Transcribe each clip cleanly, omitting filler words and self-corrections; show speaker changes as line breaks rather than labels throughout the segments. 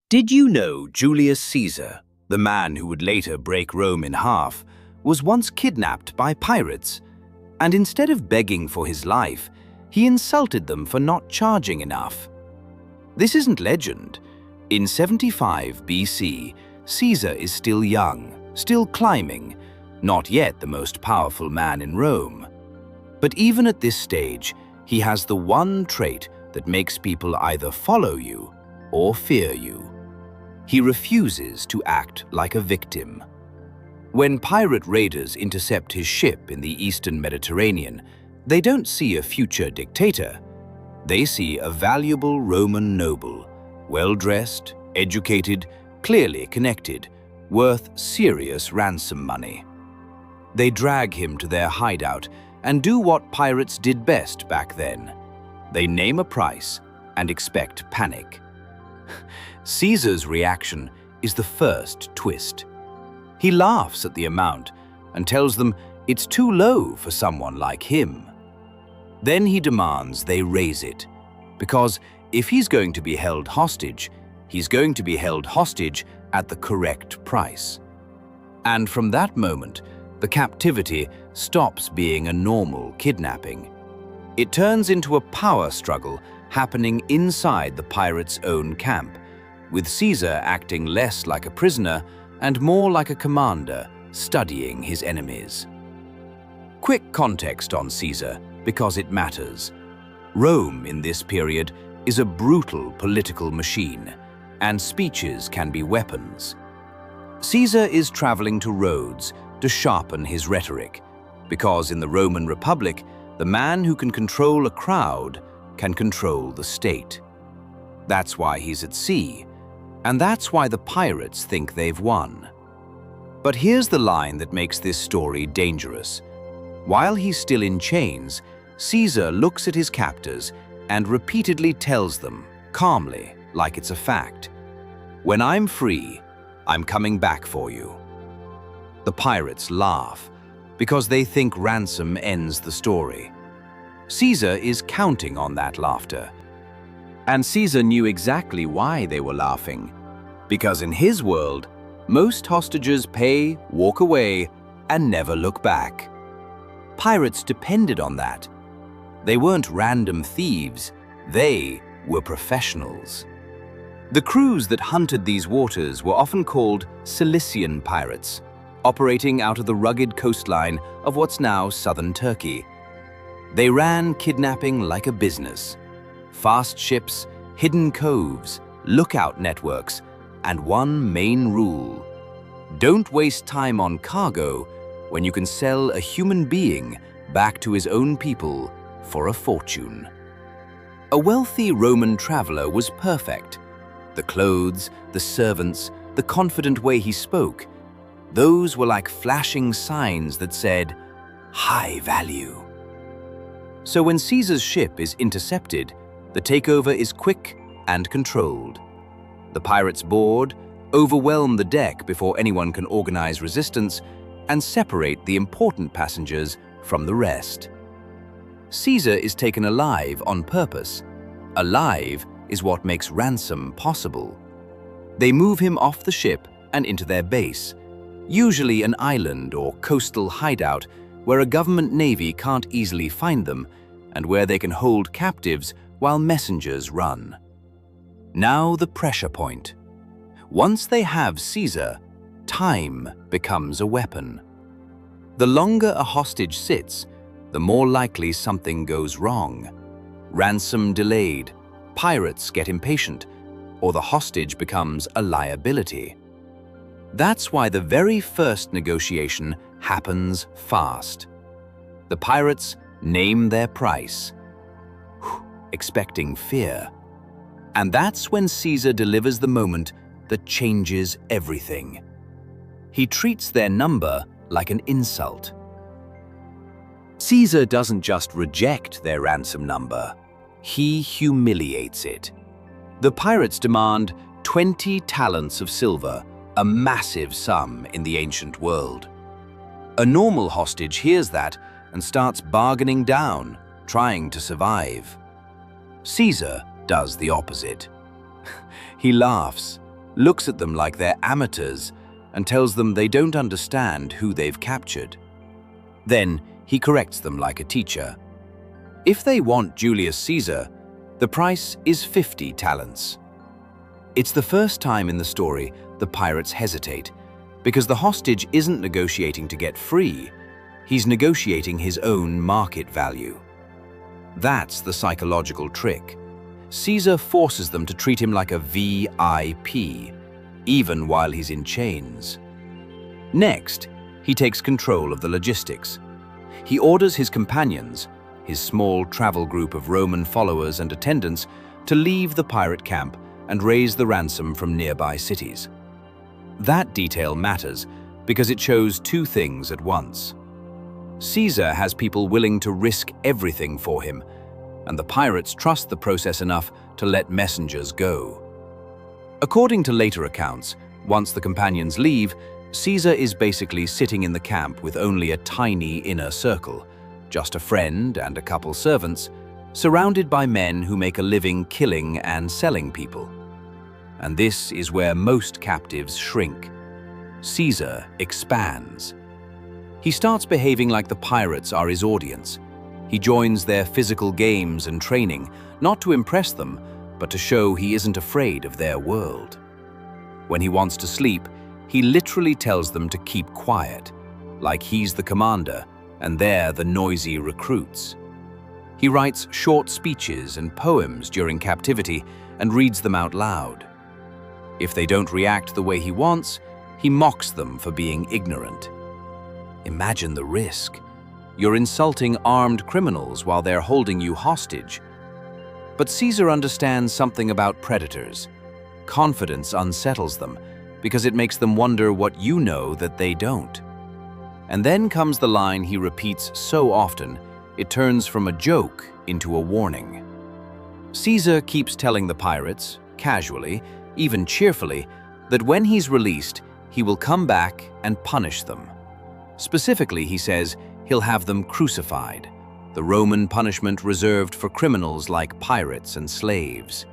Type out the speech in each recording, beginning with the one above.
Did you know Julius Caesar, the man who would later break Rome in half, was once kidnapped by pirates? And instead of begging for his life, he insulted them for not charging enough. This isn't legend. In 75 BC, Caesar is still young, still climbing, not yet the most powerful man in Rome. But even at this stage, he has the one trait that makes people either follow you or fear you. He refuses to act like a victim. When pirate raiders intercept his ship in the Eastern Mediterranean, they don't see a future dictator. They see a valuable Roman noble, well-dressed, educated, clearly connected, worth serious ransom money. They drag him to their hideout and do what pirates did best back then. They name a price and expect panic. Caesar's reaction is the first twist. He laughs at the amount and tells them it's too low for someone like him. Then he demands they raise it, because if he's going to be held hostage, he's going to be held hostage at the correct price. And from that moment, the captivity stops being a normal kidnapping. It turns into a power struggle happening inside the pirates' own camp, with Caesar acting less like a prisoner and more like a commander studying his enemies. Quick context on Caesar, because it matters. Rome in this period is a brutal political machine, and speeches can be weapons. Caesar is traveling to Rhodes to sharpen his rhetoric, because in the Roman Republic, the man who can control a crowd can control the state. That's why he's at sea, and that's why the pirates think they've won. But here's the line that makes this story dangerous. While he's still in chains, Caesar looks at his captors and repeatedly tells them, calmly, like it's a fact, "When I'm free, I'm coming back for you." The pirates laugh, because they think ransom ends the story. Caesar is counting on that laughter. And Caesar knew exactly why they were laughing, because in his world, most hostages pay, walk away, and never look back. Pirates depended on that. They weren't random thieves, they were professionals. The crews that hunted these waters were often called Cilician pirates, operating out of the rugged coastline of what's now southern Turkey. They ran kidnapping like a business. Fast ships, hidden coves, lookout networks, and one main rule: don't waste time on cargo when you can sell a human being back to his own people for a fortune. A wealthy Roman traveler was perfect. The clothes, the servants, the confident way he spoke, those were like flashing signs that said, high value. So when Caesar's ship is intercepted, the takeover is quick and controlled. The pirates board, overwhelm the deck before anyone can organize resistance, and separate the important passengers from the rest. Caesar is taken alive on purpose. Alive is what makes ransom possible. They move him off the ship and into their base, usually an island or coastal hideout where a government navy can't easily find them and where they can hold captives while messengers run. Now the pressure point. Once they have Caesar, time becomes a weapon. The longer a hostage sits, the more likely something goes wrong. Ransom delayed, pirates get impatient, or the hostage becomes a liability. That's why the very first negotiation happens fast. The pirates name their price, expecting fear. And that's when Caesar delivers the moment that changes everything. He treats their number like an insult. Caesar doesn't just reject their ransom number, he humiliates it. The pirates demand 20 talents of silver, a massive sum in the ancient world. A normal hostage hears that and starts bargaining down, trying to survive. Caesar does the opposite. He laughs, looks at them like they're amateurs, and tells them they don't understand who they've captured. Then he corrects them like a teacher. If they want Julius Caesar, the price is 50 talents. It's the first time in the story the pirates hesitate, because the hostage isn't negotiating to get free, he's negotiating his own market value. That's the psychological trick. Caesar forces them to treat him like a VIP, even while he's in chains. Next, he takes control of the logistics. He orders his companions, his small travel group of Roman followers and attendants, to leave the pirate camp and raise the ransom from nearby cities. That detail matters because it shows two things at once. Caesar has people willing to risk everything for him, and the pirates trust the process enough to let messengers go. According to later accounts, once the companions leave, Caesar is basically sitting in the camp with only a tiny inner circle, just a friend and a couple servants, surrounded by men who make a living killing and selling people. And this is where most captives shrink. Caesar expands. He starts behaving like the pirates are his audience. He joins their physical games and training, not to impress them, but to show he isn't afraid of their world. When he wants to sleep, he literally tells them to keep quiet, like he's the commander and they're the noisy recruits. He writes short speeches and poems during captivity and reads them out loud. If they don't react the way he wants, he mocks them for being ignorant. Imagine the risk. You're insulting armed criminals while they're holding you hostage. But Caesar understands something about predators. Confidence unsettles them because it makes them wonder what you know that they don't. And then comes the line he repeats so often, it turns from a joke into a warning. Caesar keeps telling the pirates, casually, even cheerfully, that when he's released, he will come back and punish them. Specifically, he says he'll have them crucified, the Roman punishment reserved for criminals like pirates and slaves.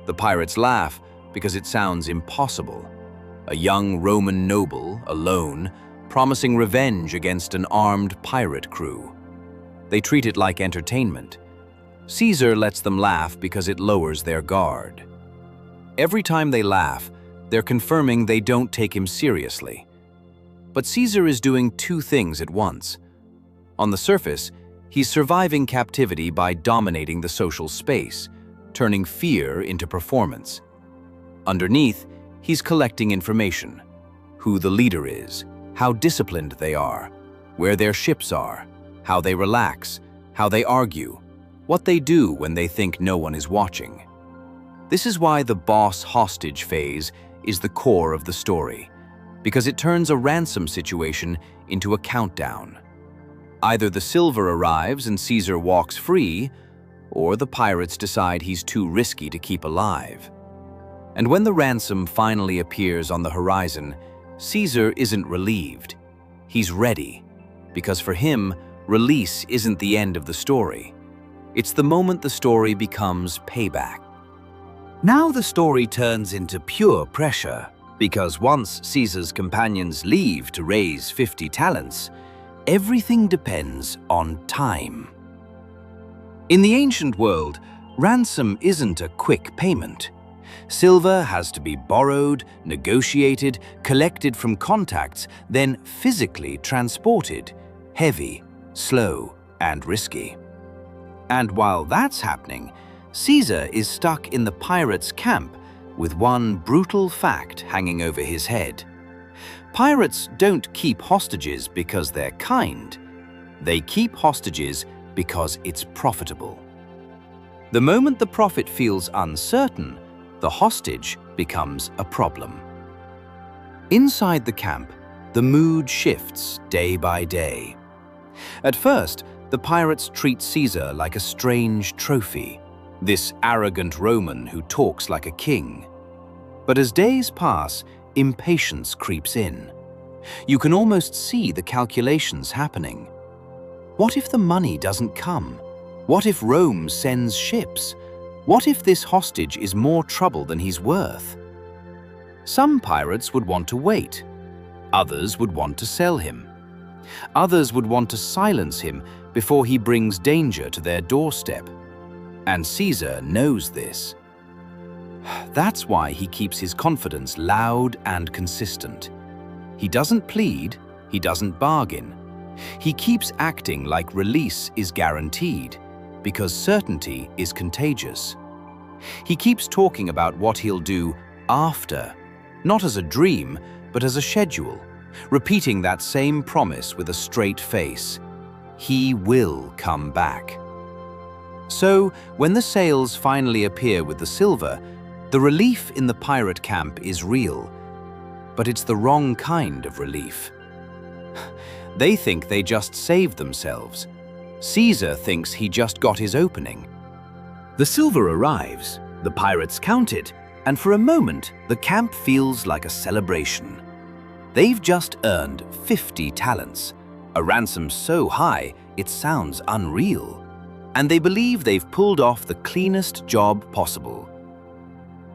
The pirates laugh because it sounds impossible. A young Roman noble, alone, promising revenge against an armed pirate crew. They treat it like entertainment. Caesar lets them laugh because it lowers their guard. Every time they laugh, they're confirming they don't take him seriously. But Caesar is doing two things at once. On the surface, he's surviving captivity by dominating the social space, turning fear into performance. Underneath, he's collecting information: who the leader is, how disciplined they are, where their ships are, how they relax, how they argue, what they do when they think no one is watching. This is why the boss hostage phase is the core of the story, because it turns a ransom situation into a countdown. Either the silver arrives and Caesar walks free, or the pirates decide he's too risky to keep alive. And when the ransom finally appears on the horizon, Caesar isn't relieved. He's ready, because for him, release isn't the end of the story. It's the moment the story becomes payback. Now the story turns into pure pressure, because once Caesar's companions leave to raise 50 talents, everything depends on time. In the ancient world, ransom isn't a quick payment. Silver has to be borrowed, negotiated, collected from contacts, then physically transported, heavy, slow, and risky. And while that's happening, Caesar is stuck in the pirates' camp with one brutal fact hanging over his head. Pirates don't keep hostages because they're kind. They keep hostages because it's profitable. The moment the profit feels uncertain, the hostage becomes a problem. Inside the camp, the mood shifts day by day. At first, the pirates treat Caesar like a strange trophy, this arrogant Roman who talks like a king. But as days pass, impatience creeps in. You can almost see the calculations happening. What if the money doesn't come? What if Rome sends ships? What if this hostage is more trouble than he's worth? Some pirates would want to wait. Others would want to sell him. Others would want to silence him before he brings danger to their doorstep. And Caesar knows this. That's why he keeps his confidence loud and consistent. He doesn't plead, he doesn't bargain. He keeps acting like release is guaranteed, because certainty is contagious. He keeps talking about what he'll do after, not as a dream, but as a schedule, repeating that same promise with a straight face. He will come back. So, when the sails finally appear with the silver, the relief in the pirate camp is real, but it's the wrong kind of relief. They think they just saved themselves. Caesar thinks he just got his opening. The silver arrives, the pirates count it, and for a moment, the camp feels like a celebration. They've just earned 50 talents, a ransom so high it sounds unreal, and they believe they've pulled off the cleanest job possible.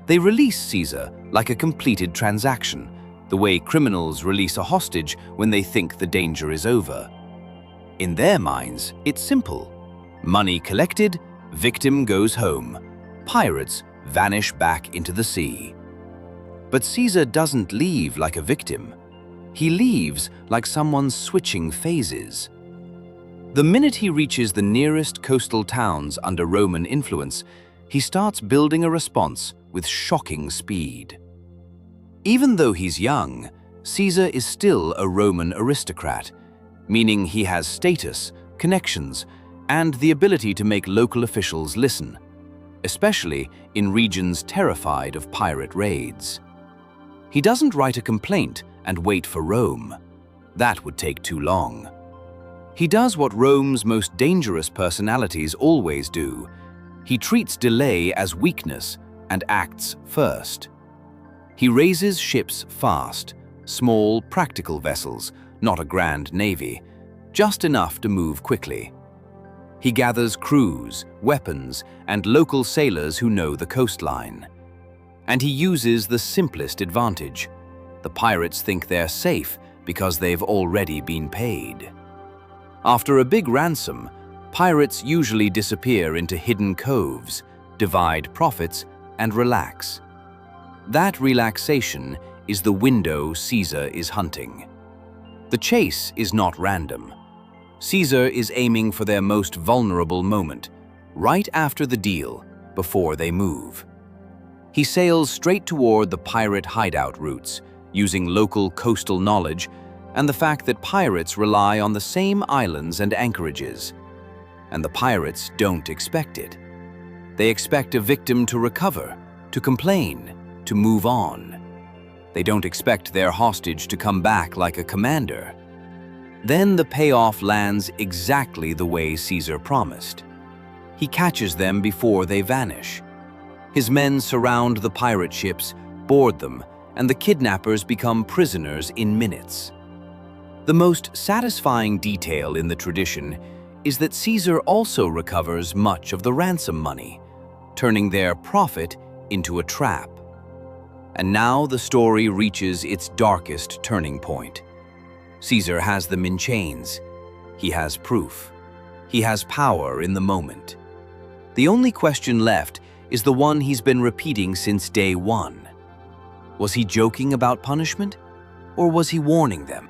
They release Caesar like a completed transaction, the way criminals release a hostage when they think the danger is over. In their minds, it's simple. Money collected, victim goes home. Pirates vanish back into the sea. But Caesar doesn't leave like a victim. He leaves like someone switching phases. The minute he reaches the nearest coastal towns under Roman influence, he starts building a response with shocking speed. Even though he's young, Caesar is still a Roman aristocrat, meaning he has status, connections, and the ability to make local officials listen, especially in regions terrified of pirate raids. He doesn't write a complaint and wait for Rome. That would take too long. He does what Rome's most dangerous personalities always do. He treats delay as weakness and acts first. He raises ships fast, small, practical vessels, not a grand navy, just enough to move quickly. He gathers crews, weapons, and local sailors who know the coastline. And he uses the simplest advantage. The pirates think they're safe because they've already been paid. After a big ransom, pirates usually disappear into hidden coves, divide profits, and relax. That relaxation is the window Caesar is hunting. The chase is not random. Caesar is aiming for their most vulnerable moment, right after the deal, before they move. He sails straight toward the pirate hideout routes, using local coastal knowledge and the fact that pirates rely on the same islands and anchorages. And the pirates don't expect it. They expect a victim to recover, to complain, to move on. They don't expect their hostage to come back like a commander. Then the payoff lands exactly the way Caesar promised. He catches them before they vanish. His men surround the pirate ships, board them, and the kidnappers become prisoners in minutes. The most satisfying detail in the tradition is that Caesar also recovers much of the ransom money, turning their profit into a trap. And now the story reaches its darkest turning point. Caesar has them in chains. He has proof. He has power in the moment. The only question left is the one he's been repeating since day one. Was he joking about punishment, or was he warning them?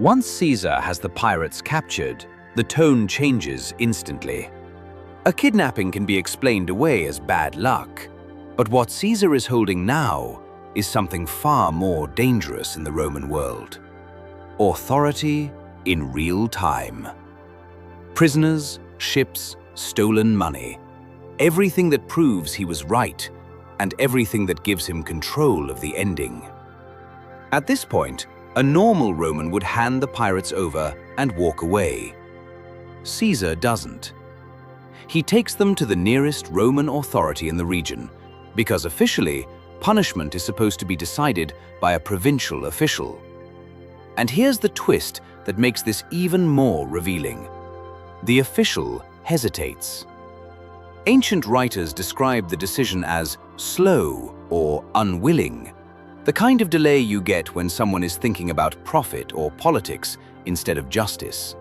Once Caesar has the pirates captured, the tone changes instantly. A kidnapping can be explained away as bad luck, but what Caesar is holding now is something far more dangerous in the Roman world. Authority in real time. Prisoners, ships, stolen money. Everything that proves he was right, and everything that gives him control of the ending. At this point, a normal Roman would hand the pirates over and walk away. Caesar doesn't. He takes them to the nearest Roman authority in the region, because officially, punishment is supposed to be decided by a provincial official. And here's the twist that makes this even more revealing. The official hesitates. Ancient writers describe the decision as slow or unwilling, the kind of delay you get when someone is thinking about profit or politics instead of justice.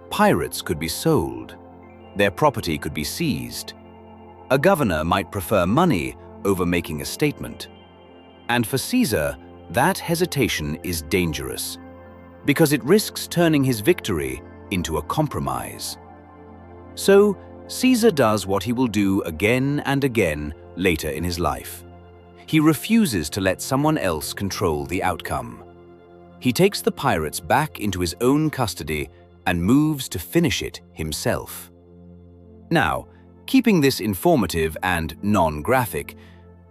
Pirates could be sold. Their property could be seized. A governor might prefer money over making a statement. And for Caesar, that hesitation is dangerous, because it risks turning his victory into a compromise. So, Caesar does what he will do again and again later in his life. He refuses to let someone else control the outcome. He takes the pirates back into his own custody and moves to finish it himself. Now, keeping this informative and non-graphic,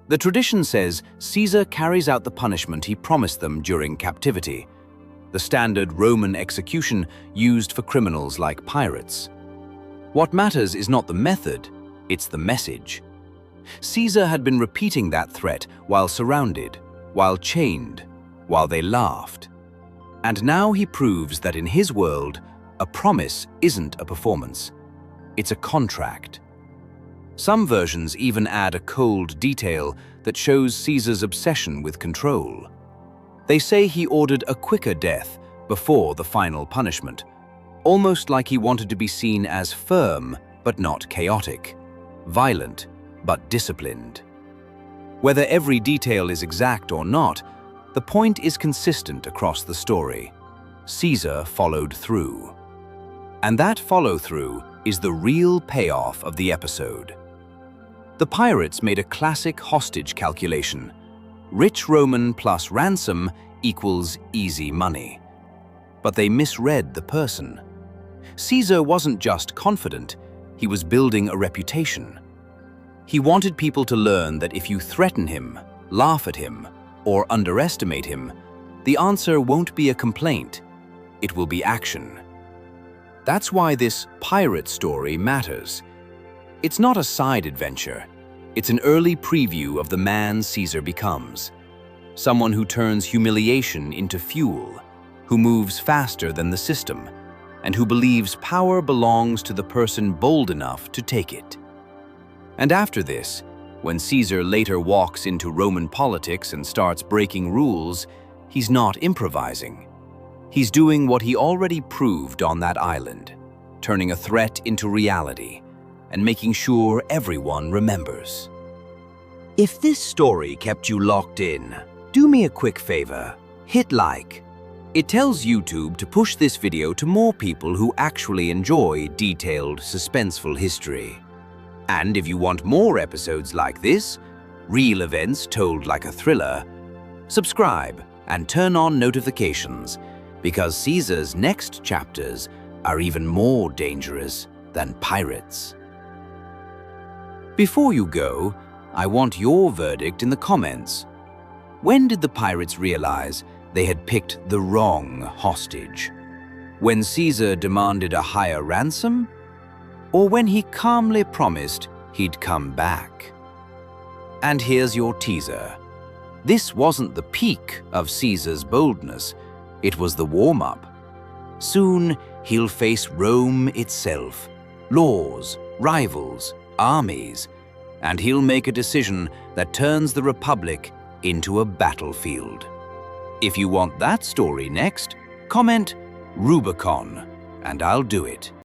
the tradition says Caesar carries out the punishment he promised them during captivity, the standard Roman execution used for criminals like pirates. What matters is not the method, it's the message. Caesar had been repeating that threat while surrounded, while chained, while they laughed. And now he proves that in his world, a promise isn't a performance, it's a contract. Some versions even add a cold detail that shows Caesar's obsession with control. They say he ordered a quicker death before the final punishment, almost like he wanted to be seen as firm but not chaotic, violent but disciplined. Whether every detail is exact or not, the point is consistent across the story. Caesar followed through. And that follow-through is the real payoff of the episode. The pirates made a classic hostage calculation. Rich Roman plus ransom equals easy money. But they misread the person. Caesar wasn't just confident, he was building a reputation. He wanted people to learn that if you threaten him, laugh at him, or underestimate him, the answer won't be a complaint, it will be action. That's why this pirate story matters. It's not a side adventure, it's an early preview of the man Caesar becomes. Someone who turns humiliation into fuel, who moves faster than the system, and who believes power belongs to the person bold enough to take it. And after this, when Caesar later walks into Roman politics and starts breaking rules, he's not improvising. He's doing what he already proved on that island, turning a threat into reality and making sure everyone remembers. If this story kept you locked in, do me a quick favor, hit like. It tells YouTube to push this video to more people who actually enjoy detailed, suspenseful history. And if you want more episodes like this, real events told like a thriller, subscribe and turn on notifications, because Caesar's next chapters are even more dangerous than pirates. Before you go, I want your verdict in the comments. When did the pirates realize they had picked the wrong hostage? When Caesar demanded a higher ransom? Or when he calmly promised he'd come back? And here's your teaser. This wasn't the peak of Caesar's boldness, it was the warm-up. Soon he'll face Rome itself, laws, rivals, armies, and he'll make a decision that turns the Republic into a battlefield. If you want that story next, comment Rubicon, and I'll do it.